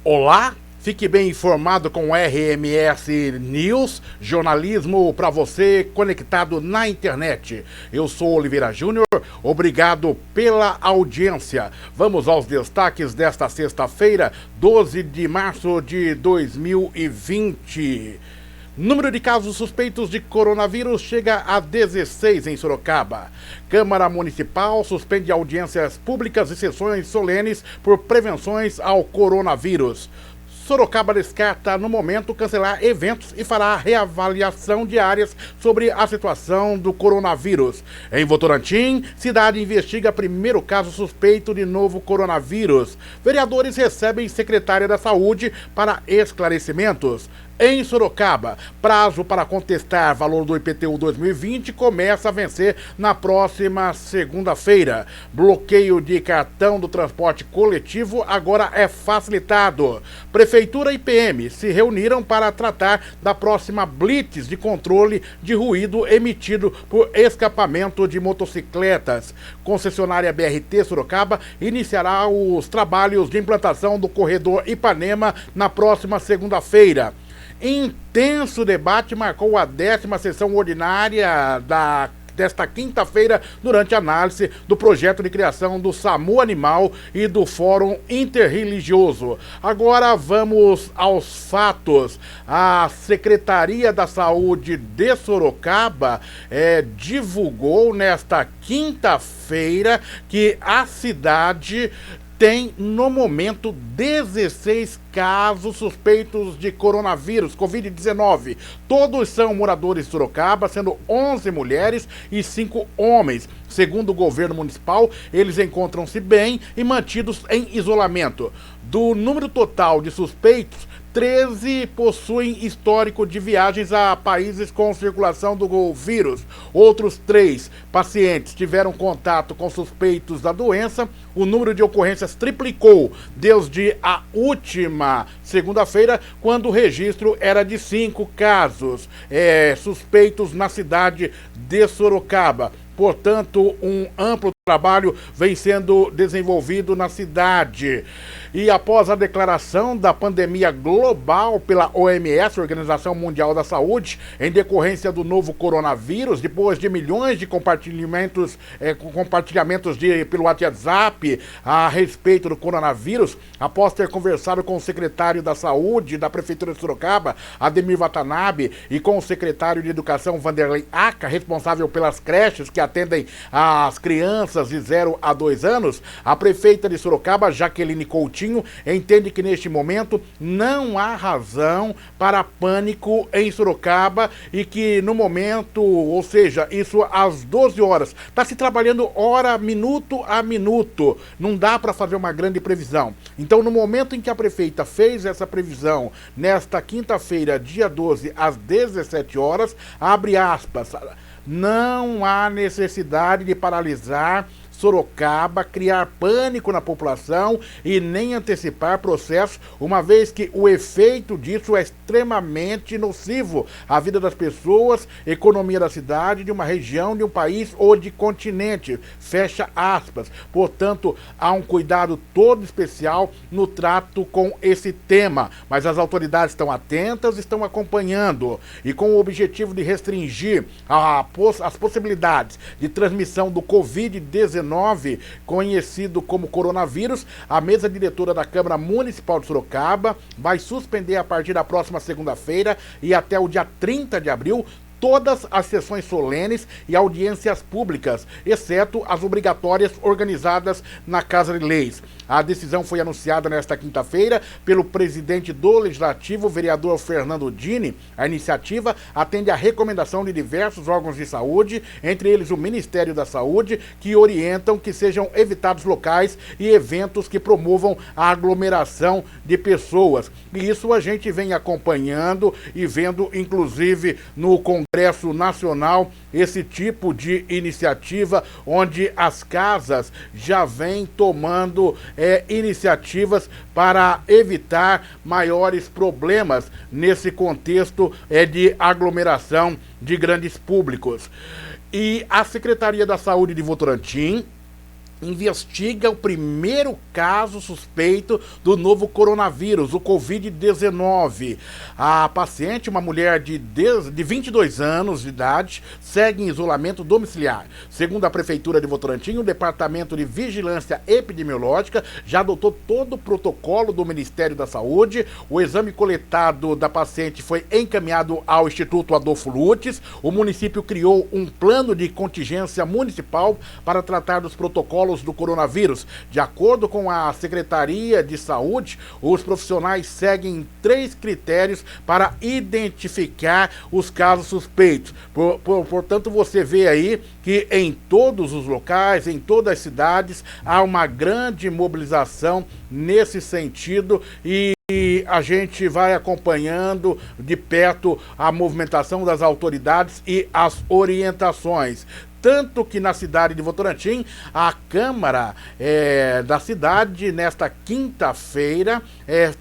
Olá, fique bem informado com o RMS News, jornalismo para você conectado na internet. Eu sou Oliveira Júnior, obrigado pela audiência. Vamos aos destaques desta sexta-feira, 12 de março de 2020. Número de casos suspeitos de coronavírus chega a 16 em Sorocaba. Câmara Municipal suspende audiências públicas e sessões solenes por prevenções ao coronavírus. Sorocaba descarta, no momento, cancelar eventos e fará reavaliação diárias sobre a situação do coronavírus. Em Votorantim, cidade investiga primeiro caso suspeito de novo coronavírus. Vereadores recebem secretária da Saúde para esclarecimentos. Em Sorocaba, prazo para contestar valor do IPTU 2020 começa a vencer na próxima segunda-feira. Bloqueio de cartão do transporte coletivo agora é facilitado. Prefeitura e PM se reuniram para tratar da próxima blitz de controle de ruído emitido por escapamento de motocicletas. Concessionária BRT Sorocaba iniciará os trabalhos de implantação do corredor Ipanema na próxima segunda-feira. Intenso debate marcou a 10ª sessão ordinária desta quinta-feira durante a análise do projeto de criação do SAMU Animal e do Fórum Interreligioso. Agora vamos aos fatos. A Secretaria da Saúde de Sorocaba divulgou nesta quinta-feira que a cidade tem, no momento, 16 casos suspeitos de coronavírus, Covid-19. Todos são moradores de Sorocaba, sendo 11 mulheres e 5 homens. Segundo o governo municipal, eles encontram-se bem e mantidos em isolamento. Do número total de suspeitos, 13 possuem histórico de viagens a países com circulação do vírus. Outros 3 pacientes tiveram contato com suspeitos da doença. O número de ocorrências triplicou desde a última segunda-feira, quando o registro era de 5 casos suspeitos na cidade de Sorocaba. Portanto, um amplo trabalho vem sendo desenvolvido na cidade. E após a declaração da pandemia global pela OMS, Organização Mundial da Saúde, em decorrência do novo coronavírus, depois de milhões de compartilhamentos pelo WhatsApp a respeito do coronavírus, após ter conversado com o secretário da Saúde da Prefeitura de Sorocaba, Ademir Watanabe, e com o secretário de Educação, Vanderlei Aca, responsável pelas creches que atendem as crianças de 0 a 2 anos, a prefeita de Sorocaba, Jaqueline Coutinho, entende que neste momento não há razão para pânico em Sorocaba e que no momento, ou seja, isso às 12 horas, está se trabalhando hora, minuto a minuto. Não dá para fazer uma grande previsão. Então, no momento em que a prefeita fez essa previsão, nesta quinta-feira, dia 12, às 17 horas, abre aspas, não há necessidade de paralisar Sorocaba, criar pânico na população e nem antecipar processos, uma vez que o efeito disso é extremamente nocivo à vida das pessoas, economia da cidade, de uma região, de um país ou de continente. Fecha aspas. Portanto, há um cuidado todo especial no trato com esse tema, mas as autoridades estão atentas, estão acompanhando e com o objetivo de restringir as possibilidades de transmissão do Covid-19, conhecido como coronavírus, a mesa diretora da Câmara Municipal de Sorocaba vai suspender a partir da próxima segunda-feira e até o dia 30 de abril todas as sessões solenes e audiências públicas, exceto as obrigatórias organizadas na Casa de Leis. A decisão foi anunciada nesta quinta-feira pelo presidente do Legislativo, vereador Fernando Dini. A iniciativa atende à recomendação de diversos órgãos de saúde, entre eles o Ministério da Saúde, que orientam que sejam evitados locais e eventos que promovam a aglomeração de pessoas. E isso a gente vem acompanhando e vendo, inclusive, no Congresso Nacional, esse tipo de iniciativa, onde as casas já vêm tomando iniciativas para evitar maiores problemas nesse contexto de aglomeração de grandes públicos. E a Secretaria da Saúde de Votorantim investiga o primeiro caso suspeito do novo coronavírus, o Covid-19. A paciente, uma mulher de 22 anos de idade, segue em isolamento domiciliar. Segundo a Prefeitura de Votorantim, o Departamento de Vigilância Epidemiológica já adotou todo o protocolo do Ministério da Saúde. O exame coletado da paciente foi encaminhado ao Instituto Adolfo Lutz. O município criou um plano de contingência municipal para tratar dos protocolos do coronavírus. De acordo com a Secretaria de Saúde, os profissionais seguem 3 critérios para identificar os casos suspeitos. Portanto, você vê aí que em todos os locais, em todas as cidades, há uma grande mobilização nesse sentido e a gente vai acompanhando de perto a movimentação das autoridades e as orientações. Tanto que na cidade de Votorantim, a Câmara da cidade, nesta quinta-feira,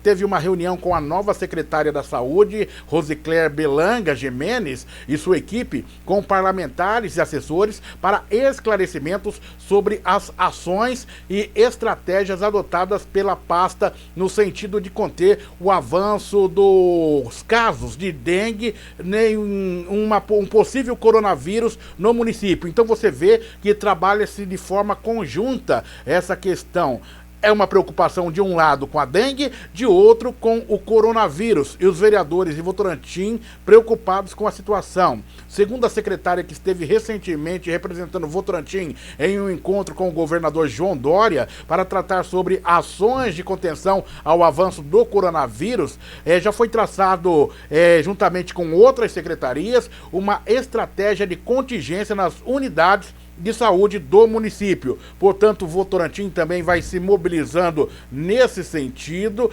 teve uma reunião com a nova secretária da Saúde, Rosicler Belanga Jimenez, e sua equipe, com parlamentares e assessores, para esclarecimentos sobre as ações e estratégias adotadas pela pasta no sentido de conter o avanço dos casos de dengue, nem um possível coronavírus no município. Então você vê que trabalha-se de forma conjunta essa questão. É uma preocupação de um lado com a dengue, de outro com o coronavírus. E os vereadores de Votorantim preocupados com a situação. Segundo a secretária que esteve recentemente representando Votorantim em um encontro com o governador João Dória para tratar sobre ações de contenção ao avanço do coronavírus, já foi traçado, juntamente com outras secretarias, uma estratégia de contingência nas unidades de saúde do município. Portanto, Votorantim também vai se mobilizando nesse sentido.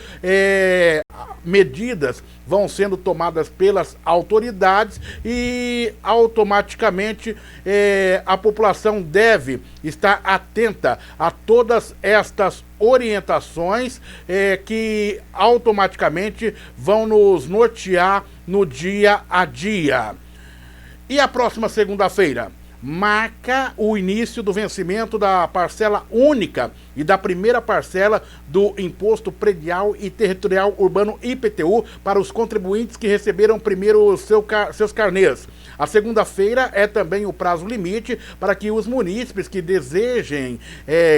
Medidas vão sendo tomadas pelas autoridades e automaticamente a população deve estar atenta a todas estas orientações que automaticamente vão nos nortear no dia a dia. E a próxima segunda-feira marca o início do vencimento da parcela única e da primeira parcela do Imposto Predial e Territorial Urbano IPTU para os contribuintes que receberam primeiro seus carnês. A segunda-feira é também o prazo limite para que os munícipes que desejem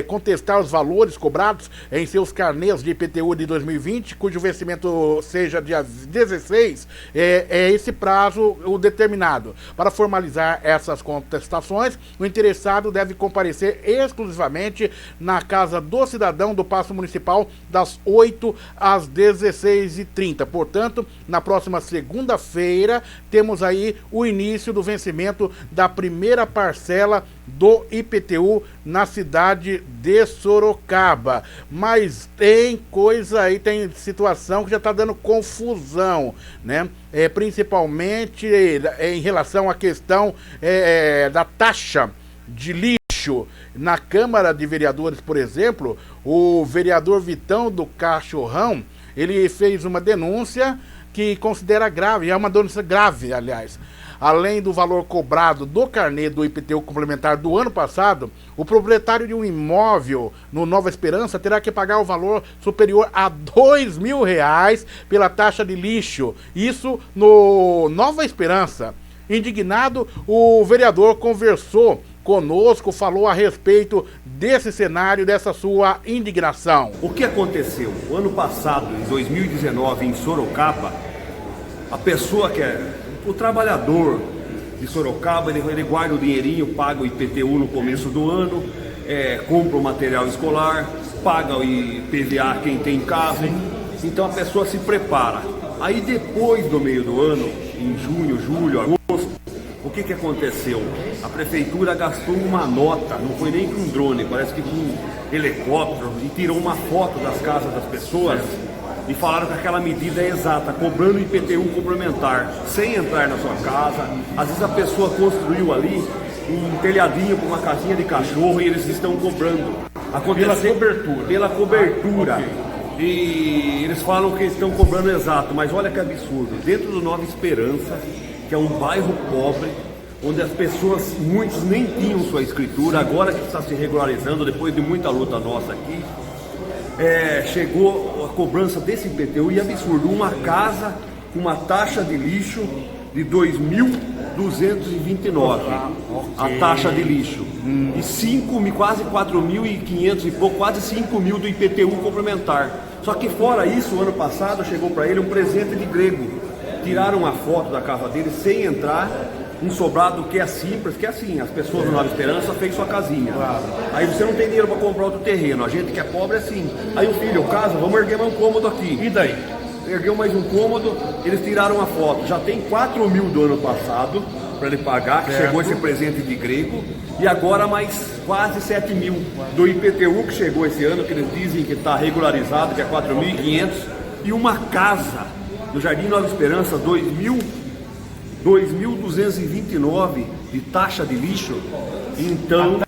contestar os valores cobrados em seus carnês de IPTU de 2020, cujo vencimento seja dia 16, é esse prazo o determinado. Para formalizar essas contestações, o interessado deve comparecer exclusivamente na Casa do Cidadão do Paço Municipal das 8 às 16h30. Portanto, na próxima segunda-feira, temos aí o início do vencimento da primeira parcela do IPTU na cidade de Sorocaba. Mas tem coisa aí, tem situação que já está dando confusão, né? Principalmente em relação à questão da taxa de lixo. Na Câmara de Vereadores, por exemplo, o vereador Vitão do Cachorrão, ele fez uma denúncia que considera grave, é uma denúncia grave, aliás. Além do valor cobrado do carnê do IPTU complementar do ano passado, o proprietário de um imóvel no Nova Esperança terá que pagar o valor superior a R$2.000 pela taxa de lixo. Isso no Nova Esperança. Indignado, o vereador conversou conosco, falou a respeito desse cenário, dessa sua indignação. O que aconteceu? O ano passado, em 2019, em Sorocaba, a pessoa que o trabalhador de Sorocaba, ele guarda o dinheirinho, paga o IPTU no começo do ano, compra o material escolar, paga o IPVA quem tem carro, então a pessoa se prepara. Aí depois do meio do ano, em junho, julho, agosto, o que aconteceu? A prefeitura gastou uma nota, não foi nem com um drone, parece que com um helicóptero, e tirou uma foto das casas das pessoas e falaram que aquela medida é exata, cobrando IPTU complementar, sem entrar na sua casa. Às vezes a pessoa construiu ali um telhadinho para uma casinha de cachorro e eles estão cobrando. Pela cobertura. Okay. E eles falam que estão cobrando exato, mas olha que absurdo. Dentro do Nova Esperança, que é um bairro pobre, onde as pessoas, muitos nem tinham sua escritura, agora que está se regularizando, depois de muita luta nossa aqui, chegou a cobrança desse IPTU e absurdo, uma casa com uma taxa de lixo de 2.229, a taxa de lixo, e quase 4.500 e pouco, quase 5.000 do IPTU complementar. Só que fora isso, o ano passado chegou para ele um presente de grego, tiraram uma foto da casa dele sem entrar, um sobrado que é simples, que é assim, as pessoas do Nova Esperança fez sua casinha. Aí você não tem dinheiro para comprar outro terreno, a gente que é pobre é assim. Aí o filho, casa, vamos erguer mais um cômodo aqui. E daí? Ergueu mais um cômodo, eles tiraram a foto. Já tem 4.000 do ano passado para ele pagar, que chegou esse presente de grego, e agora mais quase 7.000 do IPTU que chegou esse ano, que eles dizem que está regularizado, que é 4.500, e uma casa no Jardim Nova Esperança, 2.229 de taxa de lixo. Então...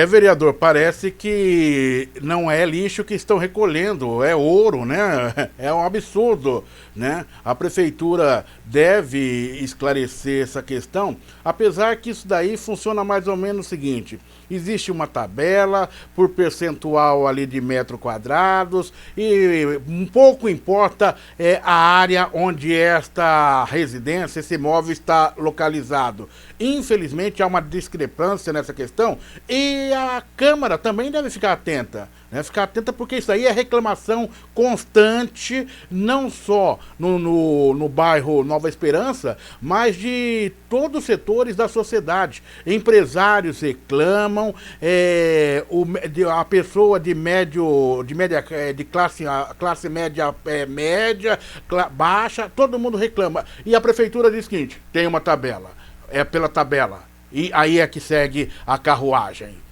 vereador, parece que não é lixo que estão recolhendo, é ouro, né? É um absurdo, né? A prefeitura deve esclarecer essa questão, apesar que isso daí funciona mais ou menos o seguinte: existe uma tabela por percentual ali de metros quadrados e um pouco importa a área onde esta residência, esse imóvel está localizado. Infelizmente há uma discrepância nessa questão e a Câmara também deve ficar atenta. Ficar atenta porque isso aí é reclamação constante, não só no bairro Nova Esperança, mas de todos os setores da sociedade. Empresários reclamam, a pessoa de classe média baixa, todo mundo reclama. E a prefeitura diz o seguinte: tem uma tabela, é pela tabela, e aí é que segue a carruagem.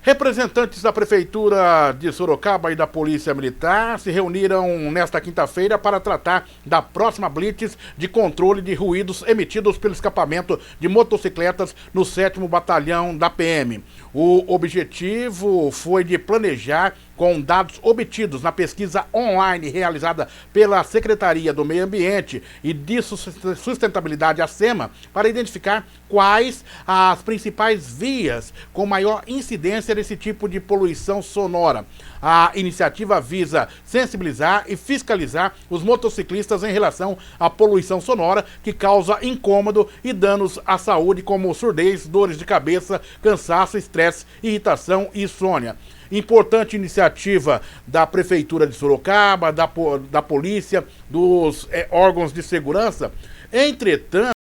Representantes da Prefeitura de Sorocaba e da Polícia Militar se reuniram nesta quinta-feira para tratar da próxima blitz de controle de ruídos emitidos pelo escapamento de motocicletas no 7º Batalhão da PM. O objetivo foi de planejar, com dados obtidos na pesquisa online realizada pela Secretaria do Meio Ambiente e de Sustentabilidade, a SEMA, para identificar quais as principais vias com maior incidência desse tipo de poluição sonora. A iniciativa visa sensibilizar e fiscalizar os motociclistas em relação à poluição sonora que causa incômodo e danos à saúde, como surdez, dores de cabeça, cansaço, estresse, irritação e insônia. Importante iniciativa da Prefeitura de Sorocaba, da polícia, dos órgãos de segurança. Entretanto,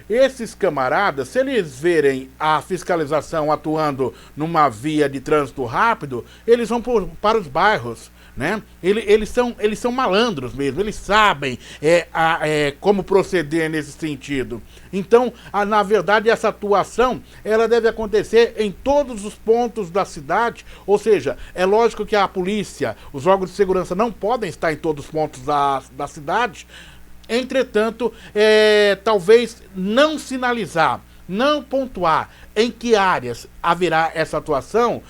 esses camaradas, se eles verem a fiscalização atuando numa via de trânsito rápido, eles vão para os bairros, né? Eles são malandros mesmo, eles sabem como proceder nesse sentido. Então, na verdade, essa atuação ela deve acontecer em todos os pontos da cidade, ou seja, é lógico que a polícia, os órgãos de segurança não podem estar em todos os pontos da cidade. Entretanto, talvez não sinalizar, não pontuar em que áreas haverá essa atuação,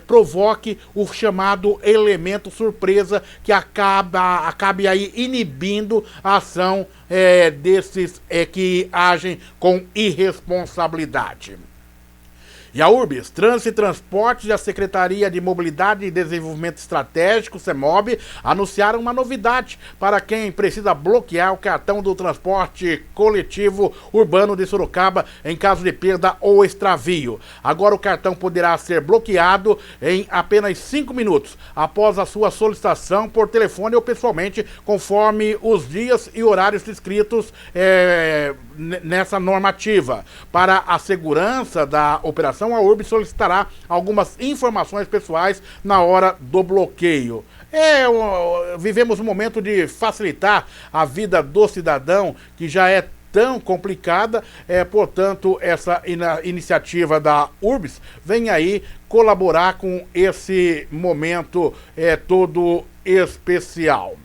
provoque o chamado elemento surpresa que acabe aí inibindo a ação desses que agem com irresponsabilidade. E a Urbis, Trânsito e Transportes e a Secretaria de Mobilidade e Desenvolvimento Estratégico, CEMOB, anunciaram uma novidade para quem precisa bloquear o cartão do transporte coletivo urbano de Sorocaba em caso de perda ou extravio. Agora o cartão poderá ser bloqueado em apenas 5 minutos após a sua solicitação por telefone ou pessoalmente, conforme os dias e horários descritos nessa normativa. Para a segurança da operação, a Urbis solicitará algumas informações pessoais na hora do bloqueio. Vivemos um momento de facilitar a vida do cidadão, que já é tão complicada, portanto, essa iniciativa da Urbis vem aí colaborar com esse momento todo especial.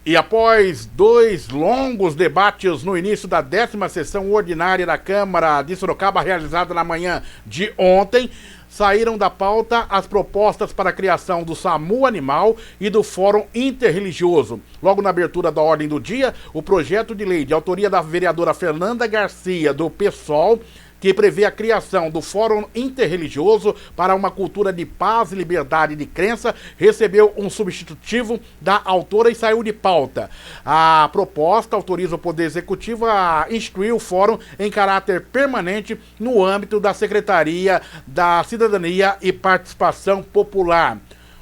E após 2 longos debates no início da 10ª sessão ordinária da Câmara de Sorocaba, realizada na manhã de ontem, saíram da pauta as propostas para a criação do SAMU Animal e do Fórum Interreligioso. Logo na abertura da ordem do dia, o projeto de lei de autoria da vereadora Fernanda Garcia, do PSOL, que prevê a criação do Fórum Interreligioso para uma cultura de paz e liberdade de crença, recebeu um substitutivo da autora e saiu de pauta. A proposta autoriza o Poder Executivo a instituir o fórum em caráter permanente no âmbito da Secretaria da Cidadania e Participação Popular.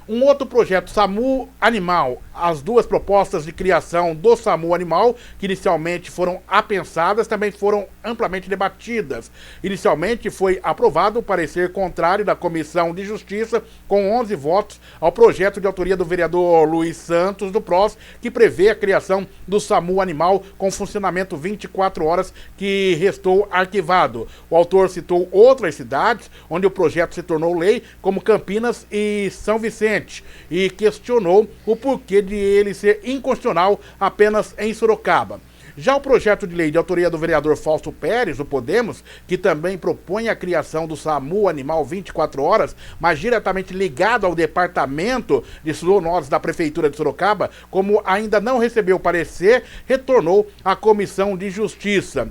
Um outro projeto, SAMU Animal, as duas propostas de criação do SAMU Animal, que inicialmente foram apensadas, também foram amplamente debatidas. Inicialmente foi aprovado o parecer contrário da Comissão de Justiça, com 11 votos, ao projeto de autoria do vereador Luiz Santos, do PROS, que prevê a criação do SAMU Animal com funcionamento 24 horas, que restou arquivado. O autor citou outras cidades onde o projeto se tornou lei, como Campinas e São Vicente, e questionou o porquê de ele ser inconstitucional apenas em Sorocaba. Já o projeto de lei de autoria do vereador Fausto Pérez, do Podemos, que também propõe a criação do SAMU Animal 24 horas, mas diretamente ligado ao departamento de zoonoses da Prefeitura de Sorocaba, como ainda não recebeu parecer, retornou à Comissão de Justiça.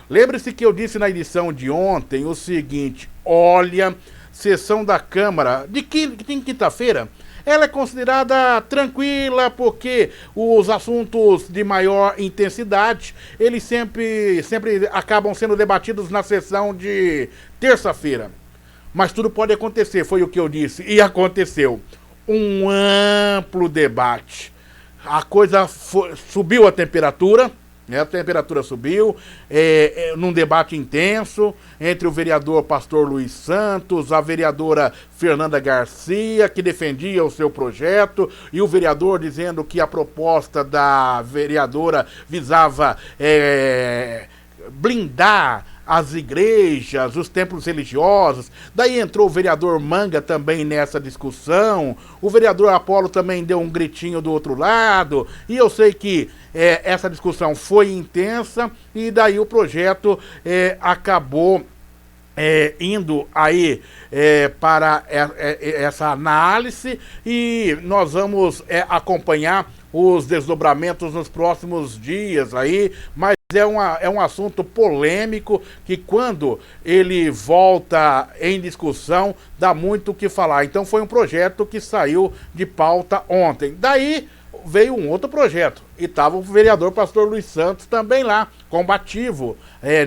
Lembre-se que eu disse na edição de ontem o seguinte: olha, sessão da Câmara de quinta-feira, ela é considerada tranquila porque os assuntos de maior intensidade, eles sempre acabam sendo debatidos na sessão de terça-feira. Mas tudo pode acontecer, foi o que eu disse, e aconteceu. Um amplo debate. A coisa subiu a temperatura. A temperatura subiu, num debate intenso entre o vereador Pastor Luiz Santos, a vereadora Fernanda Garcia, que defendia o seu projeto, e o vereador dizendo que a proposta da vereadora visava blindar as igrejas, os templos religiosos. Daí entrou o vereador Manga também nessa discussão, o vereador Apolo também deu um gritinho do outro lado, e eu sei que essa discussão foi intensa, e daí o projeto acabou indo aí para essa análise, e nós vamos acompanhar os desdobramentos nos próximos dias aí, mas é um assunto polêmico que, quando ele volta em discussão, dá muito o que falar. Então foi um projeto que saiu de pauta ontem. Daí veio um outro projeto e estava o vereador Pastor Luiz Santos também lá, combativo,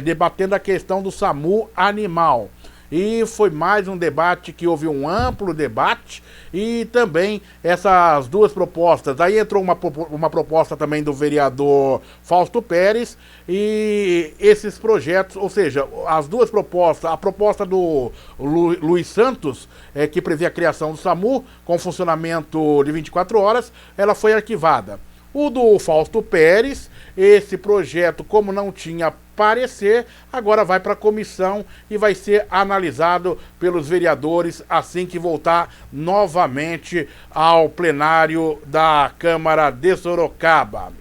debatendo a questão do SAMU Animal. E foi mais um debate que houve um amplo debate, e também essas duas propostas. Aí entrou uma proposta também do vereador Fausto Pérez, e esses projetos, ou seja, as duas propostas, a proposta do Luiz Santos, que prevê a criação do SAMU com funcionamento de 24 horas, ela foi arquivada. O do Fausto Pérez, esse projeto, como não tinha parecer, agora vai para a comissão e vai ser analisado pelos vereadores assim que voltar novamente ao plenário da Câmara de Sorocaba.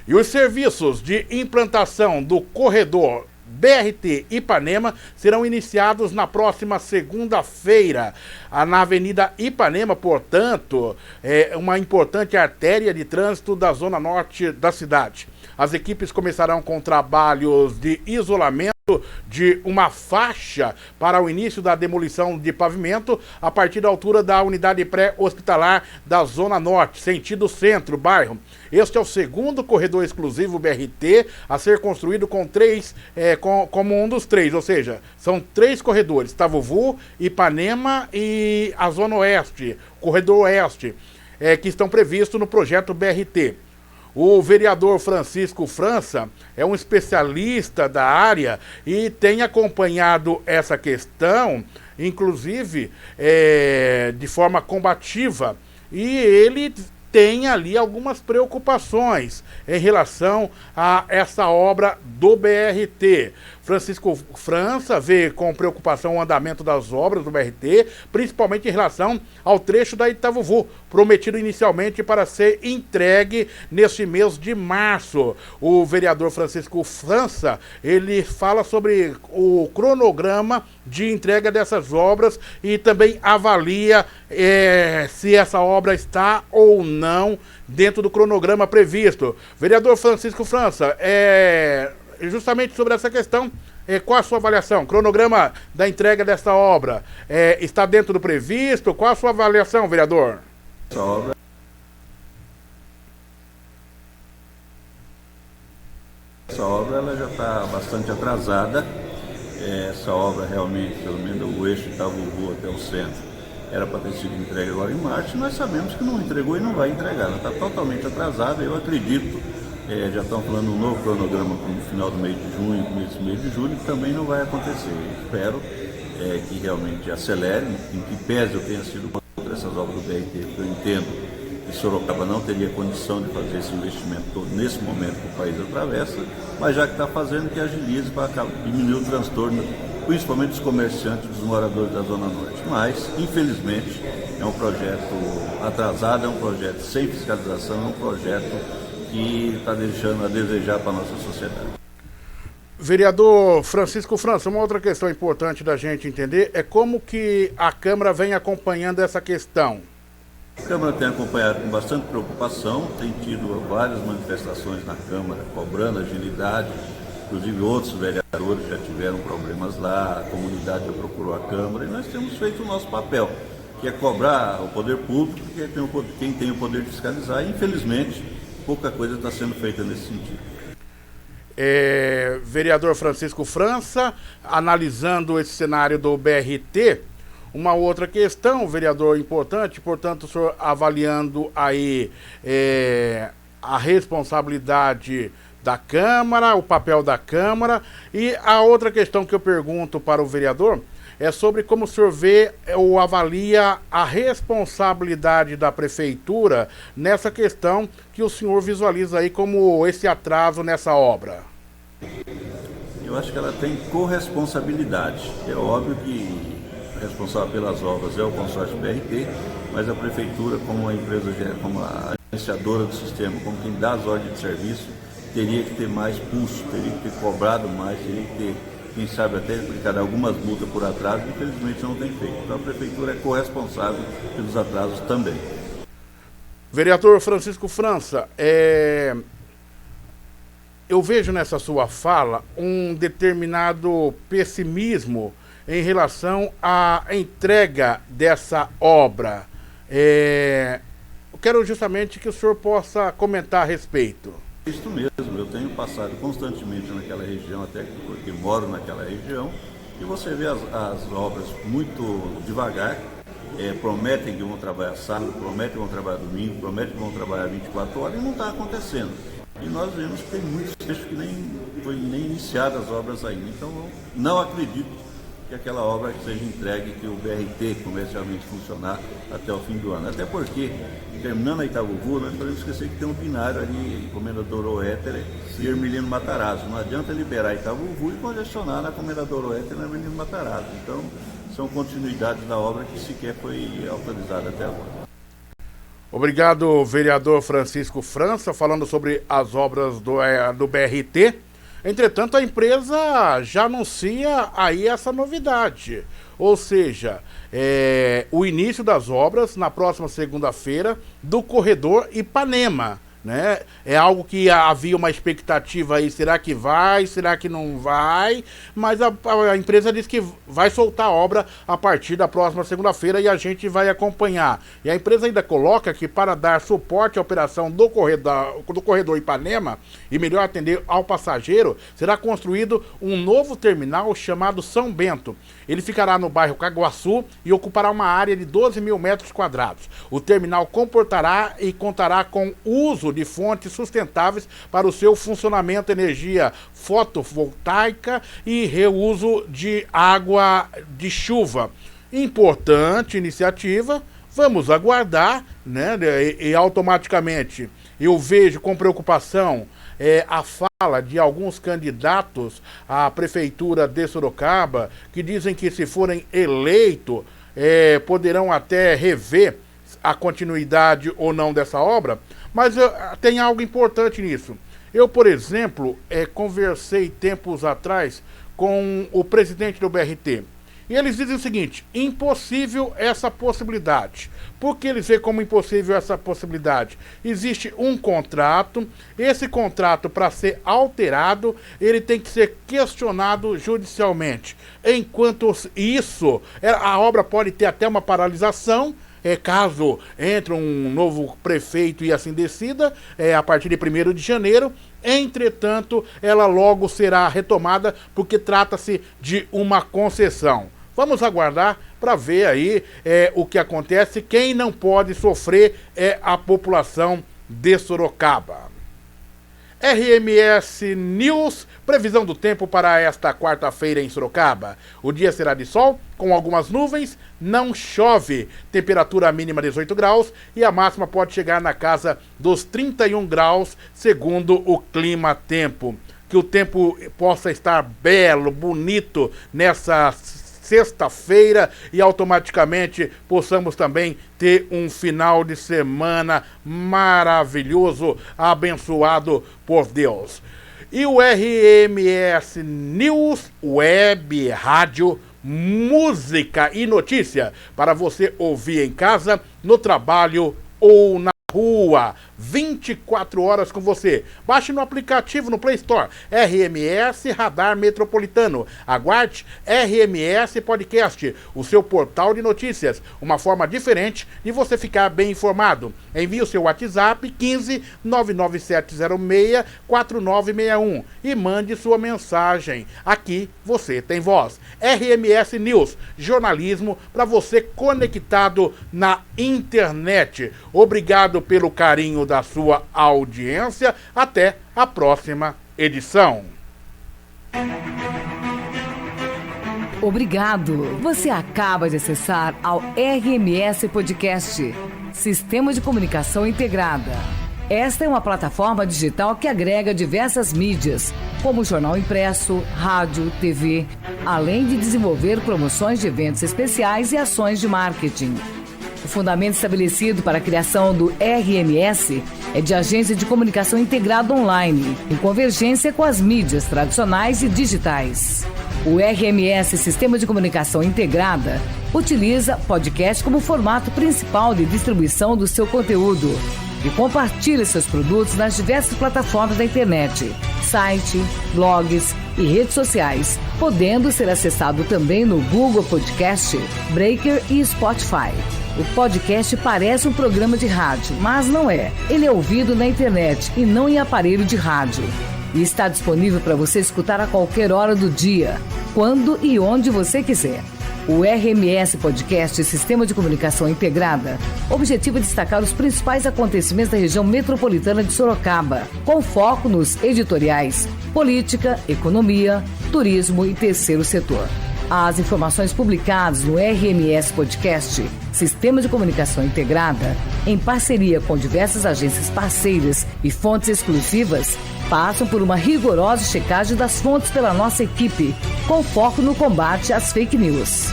E os serviços de implantação do corredor BRT Ipanema serão iniciados na próxima segunda-feira. Na Avenida Ipanema, portanto, é uma importante artéria de trânsito da zona norte da cidade. As equipes começarão com trabalhos de isolamento de uma faixa para o início da demolição de pavimento a partir da altura da unidade pré-hospitalar da Zona Norte, sentido centro, bairro. Este é o segundo corredor exclusivo BRT a ser construído com como um dos três, ou seja, são 3 corredores, Itavuvu, Ipanema e a Zona Oeste, corredor Oeste, que estão previstos no projeto BRT. O vereador Francisco França é um especialista da área e tem acompanhado essa questão, inclusive de forma combativa, e ele tem ali algumas preocupações em relação a essa obra do BRT. Francisco França vê com preocupação o andamento das obras do BRT, principalmente em relação ao trecho da Itavuvu, prometido inicialmente para ser entregue neste mês de março. O vereador Francisco França, ele fala sobre o cronograma de entrega dessas obras e também avalia se essa obra está ou não dentro do cronograma previsto. Vereador Francisco França, justamente sobre essa questão, qual a sua avaliação? Cronograma da entrega dessa obra está dentro do previsto? Qual a sua avaliação, vereador? Essa obra ela já está bastante atrasada. Essa obra realmente, pelo menos o eixo Itavuvu até o centro, era para ter sido entregue agora em março. Nós sabemos que não entregou e não vai entregar. Ela está totalmente atrasada. Eu acredito, já estão falando um novo cronograma para o final do mês de junho, mês de julho, que também não vai acontecer. Eu espero que realmente acelere, em que pese eu tenha sido contra essas obras do BRT, porque eu entendo que Sorocaba não teria condição de fazer esse investimento todo nesse momento que o país atravessa, mas já que está fazendo, que agilize para diminuir o transtorno, principalmente dos comerciantes, dos moradores da Zona Norte. Mas, infelizmente, é um projeto atrasado, é um projeto sem fiscalização, é um projeto que está deixando a desejar para a nossa sociedade. Vereador Francisco França, uma outra questão importante da gente entender é como que a Câmara vem acompanhando essa questão. A Câmara tem acompanhado com bastante preocupação, tem tido várias manifestações na Câmara, cobrando agilidade, inclusive outros vereadores já tiveram problemas lá, a comunidade já procurou a Câmara, e nós temos feito o nosso papel, que é cobrar o poder público, quem tem o poder de fiscalizar, e infelizmente pouca coisa está sendo feita nesse sentido. Vereador Francisco França, analisando esse cenário do BRT, uma outra questão, vereador, importante, portanto, o senhor avaliando aí a responsabilidade da Câmara, o papel da Câmara, e a outra questão que eu pergunto para o vereador é sobre como o senhor vê ou avalia a responsabilidade da Prefeitura nessa questão que o senhor visualiza aí como esse atraso nessa obra. Eu acho que ela tem corresponsabilidade. É óbvio que responsável pelas obras é o consórcio BRT, mas a Prefeitura, como a empresa, como a iniciadora do sistema, como quem dá as ordens de serviço, teria que ter mais pulso, teria que ter cobrado mais, teria que ter, quem sabe, até aplicado algumas multas por atraso, que infelizmente não tem feito. Então a Prefeitura é corresponsável pelos atrasos também. Vereador Francisco França, eu vejo nessa sua fala um determinado pessimismo em relação à entrega dessa obra. Eu quero justamente que o senhor possa comentar a respeito. Isso mesmo, eu tenho passado constantemente naquela região, até porque moro naquela região, e você vê as obras muito devagar, prometem que vão trabalhar sábado, prometem que vão trabalhar domingo, prometem que vão trabalhar 24 horas e não está acontecendo. E nós vemos que tem muitos trechos que nem foi nem iniciadas as obras ainda, então não acredito que aquela obra seja entregue, que o BRT comercialmente funcionar até o fim do ano. Até porque, terminando a Itavuvu, nós podemos esquecer que tem um binário ali, Comendador Oeter e Hermelino Matarazzo. Não adianta liberar Itavuvu e congestionar na Comendador Oeter e Hermelino Matarazzo. Então, são continuidades da obra que sequer foi autorizada até agora. Obrigado, vereador Francisco França, falando sobre as obras do BRT. Entretanto, a empresa já anuncia aí essa novidade, ou seja, o início das obras na próxima segunda-feira do corredor Ipanema, né? É algo que havia uma expectativa aí, será que vai, será que não vai, mas a empresa diz que vai soltar a obra a partir da próxima segunda-feira e a gente vai acompanhar. E a empresa ainda coloca que para dar suporte à operação do corredor Ipanema e melhor atender ao passageiro, será construído um novo terminal chamado São Bento. Ele ficará no bairro Caguaçu e ocupará uma área de 12 mil metros quadrados. O terminal comportará e contará com uso de fontes sustentáveis para o seu funcionamento, energia fotovoltaica e reuso de água de chuva. Importante iniciativa, vamos aguardar, né? E automaticamente eu vejo com preocupação a fala de alguns candidatos à prefeitura de Sorocaba, que dizem que se forem eleitos, poderão até rever a continuidade ou não dessa obra, mas tem algo importante nisso. Eu, por exemplo, conversei tempos atrás com o presidente do BRT, e eles dizem o seguinte: impossível essa possibilidade. Por que eles veem como impossível essa possibilidade? Existe um contrato, esse contrato, para ser alterado, ele tem que ser questionado judicialmente. Enquanto isso, a obra pode ter até uma paralisação, caso entre um novo prefeito e assim decida, a partir de 1º de janeiro. Entretanto, ela logo será retomada, porque trata-se de uma concessão. Vamos aguardar para ver aí o que acontece. Quem não pode sofrer é a população de Sorocaba. RMS News, previsão do tempo para esta quarta-feira em Sorocaba. O dia será de sol, com algumas nuvens, não chove. Temperatura mínima 18 graus e a máxima pode chegar na casa dos 31 graus, segundo o Clima Tempo. Que o tempo possa estar belo, bonito nessa sexta-feira e automaticamente possamos também ter um final de semana maravilhoso, abençoado por Deus. E o RMS News, web, rádio, música e notícia para você ouvir em casa, no trabalho ou na rua, 24 horas com você. Baixe no aplicativo no Play Store, RMS Radar Metropolitano. Aguarde RMS Podcast, o seu portal de notícias, uma forma diferente de você ficar bem informado. Envie o seu WhatsApp 15 99706 4961 e mande sua mensagem. Aqui você tem voz. RMS News, jornalismo para você conectado na internet. Obrigado pelo carinho da sua audiência. Até a próxima edição. Obrigado. Você acaba de acessar ao RMS Podcast, Sistema de Comunicação Integrada. Esta é uma plataforma digital que agrega diversas mídias, como jornal impresso, rádio, TV, além de desenvolver promoções de eventos especiais e ações de marketing. O fundamento estabelecido para a criação do RMS é de agência de comunicação integrada online, em convergência com as mídias tradicionais e digitais. O RMS Sistema de Comunicação Integrada utiliza podcast como formato principal de distribuição do seu conteúdo e compartilha seus produtos nas diversas plataformas da internet, site, blogs e redes sociais, podendo ser acessado também no Google Podcast, Breaker e Spotify. O podcast parece um programa de rádio, mas não é. Ele é ouvido na internet e não em aparelho de rádio. E está disponível para você escutar a qualquer hora do dia, quando e onde você quiser. O RMS Podcast Sistema de Comunicação Integrada objetiva destacar os principais acontecimentos da região metropolitana de Sorocaba, com foco nos editoriais, política, economia, turismo e terceiro setor. As informações publicadas no RMS Podcast, Sistema de Comunicação Integrada, em parceria com diversas agências parceiras e fontes exclusivas, passam por uma rigorosa checagem das fontes pela nossa equipe, com foco no combate às fake news.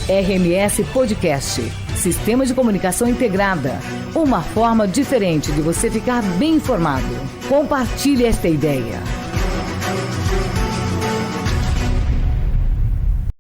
RMS Podcast, Sistema de Comunicação Integrada, uma forma diferente de você ficar bem informado. Compartilhe esta ideia.